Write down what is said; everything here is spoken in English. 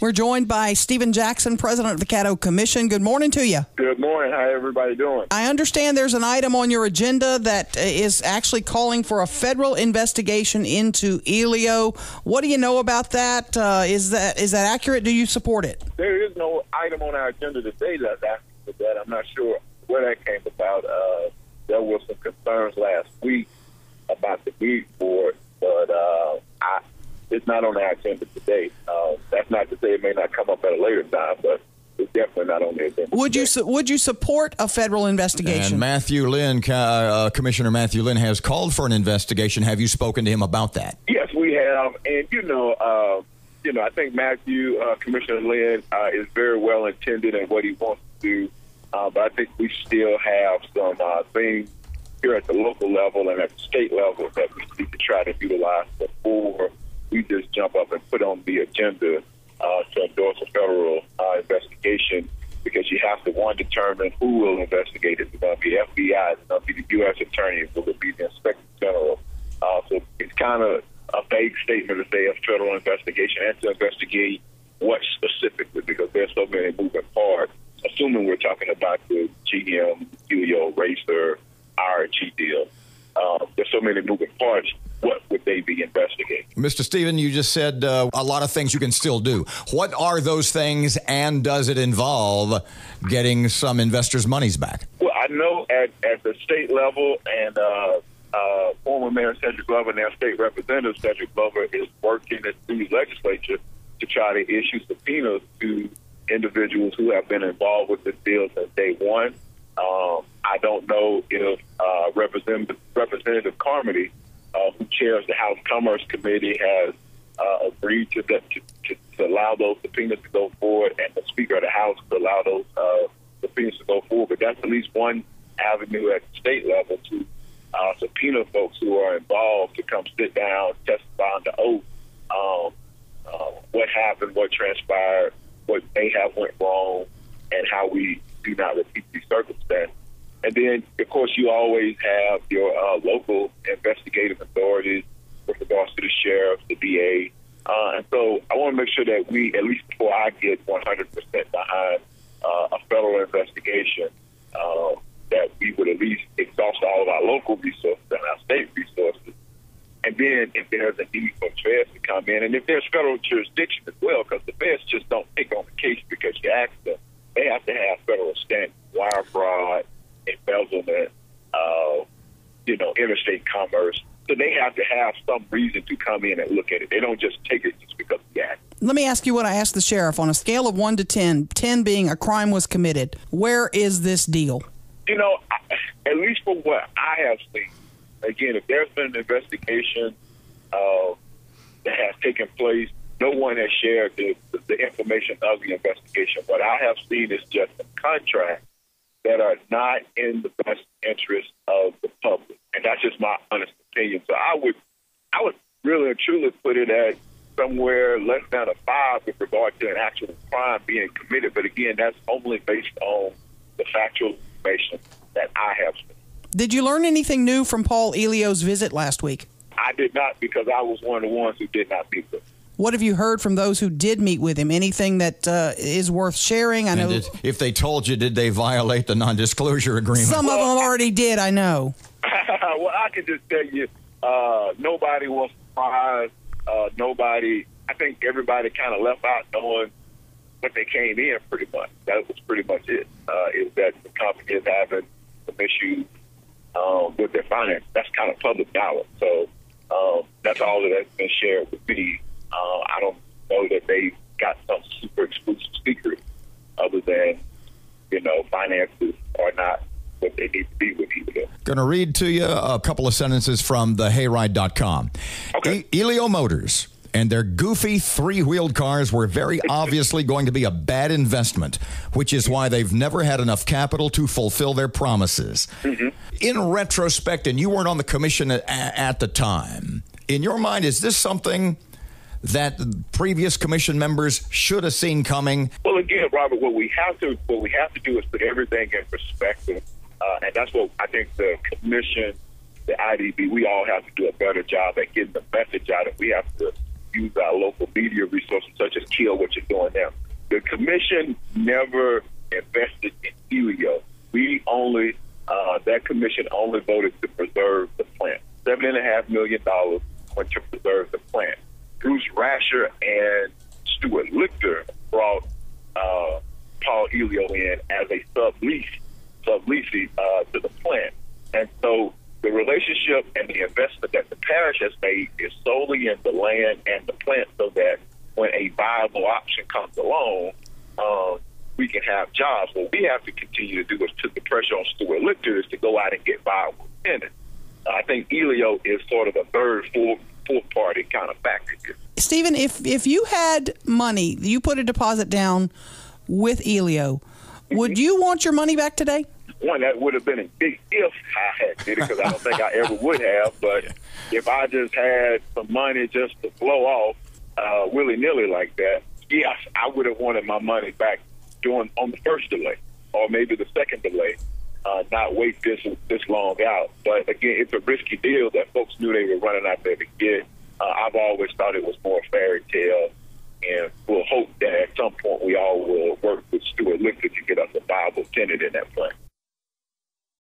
We're joined by Stephen Jackson, president of the Caddo Commission. Good morning to you. Good morning. How everybody doing? I understand there's an item on your agenda that is actually calling for a federal investigation into Elio. What do you know about that? Is that accurate? Do you support it? There is no item on our agenda today that's asking for that. I'm not sure where that came about. There were some concerns last week about the need for it, but it's not on our agenda today. That's not to say it may not come up at a later time, but it's definitely not on the agenda. Would you support a federal investigation? And Matthew Lynn, Commissioner Matthew Lynn, has called for an investigation. Have you spoken to him about that? Yes, we have, and I think Matthew, Commissioner Lynn, is very well intended in what he wants to do, but I think we still have some things here at the local level and at the state level that we need to try to utilize before we just jump up and put on the agenda to endorse a federal investigation, because you have to, one, determine who will investigate it. Is it going to be FBI? Is it going to be the U.S. Attorney? Will it be the Inspector General? So it's kind of a vague statement to say a federal investigation and to investigate what specifically, because there's so many moving parts, assuming we're talking about the GM, Elio, Racer, RG deal. There's so many moving parts. What would they be investigating? Mr. Stephen, you just said a lot of things you can still do. What are those things, and does it involve getting some investors' monies back? Well, I know at the state level, and former Mayor Cedric Glover and our state representative Cedric Glover is working at the legislature to try to issue subpoenas to individuals who have been involved with this deal since day one. I don't know if Representative Carmody, who chairs the House Commerce Committee, has agreed to allow those subpoenas to go forward, and the Speaker of the House to allow those subpoenas to go forward. But that's at least one avenue at the state level to subpoena folks who are involved to come sit down, testify under oath, what happened, what transpired, what may have went wrong, and how we do not repeat these circumstances. And then, of course, you always have your local investigative authorities with regards to the sheriff, the DA. And so I want to make sure that we, at least before I get 100% behind a federal investigation, that we would at least exhaust all of our local resources and our state resources. And then if there's a need for feds to come in, and if there's federal jurisdiction as well, because the feds just don't take on the case because you ask them. They have to have federal standing, wire fraud, embezzlement, interstate commerce. So they have to have some reason to come in and look at it. They don't just take it just because we ask. Let me ask you what I asked the sheriff. On a scale of 1 to 10, 10 being a crime was committed, where is this deal? At least from what I have seen, again, if there's been an investigation that has taken place, no one has shared the information of the investigation. What I have seen is just some contracts that are not in the best interest of the public, and that's just my honest opinion. So I would really and truly put it at somewhere less than a 5 with regard to an actual crime being committed. But again, that's only based on the factual information that I have seen. Did you learn anything new from Paul Elio's visit last week? I did not, because I was one of the ones who did not meet with him. What have you heard from those who did meet with him? Anything that is worth sharing? I know. If they told you, did they violate the non-disclosure agreement? Some of them already did, I know. Well, I can just tell you, nobody was surprised. I think everybody kind of left out knowing what they came in, pretty much. That was pretty much it, is that the company is having some issues with their finance. That's kind of public knowledge. So that's all that has been shared with me. I don't know that they got some super exclusive secret other than, finances are not what they need to be with either. Going to read to you a couple of sentences from the hayride.com. Okay. Elio Motors and their goofy three-wheeled cars were very obviously going to be a bad investment, which is why they've never had enough capital to fulfill their promises. Mm-hmm. In retrospect, and you weren't on the commission at the time, in your mind, is this something that previous commission members should have seen coming? Well, again, Robert, what we have to do is put everything in perspective, and that's what I think the commission, the IDB, we all have to do a better job at getting the message out. And we have to use our local media resources such as KEEL, which is doing now. The commission never invested in Elio. That commission only voted to preserve the plant. $7.5 million went to preserve the plant. Bruce Rasher and Stuart Lichter brought Paul Elio in as a subleasee to the plant. And so the relationship and the investment that the parish has made is solely in the land and the plant, so that when a viable option comes along, we can have jobs. What we have to continue to do is put the pressure on Stuart Lichter is to go out and get viable tenants. I think Elio is sort of a third, fourth party kind of factor here. Stephen, if you had money, you put a deposit down with Elio, would you want your money back today? One, that would have been a big if I had did it, because I don't think I ever would have. But if I just had some money just to blow off willy-nilly like that, yes, I would have wanted my money back on the first delay, or maybe the second delay, not wait this long out. But again, it's a risky deal that folks knew they were running out there to get. I've always thought it was more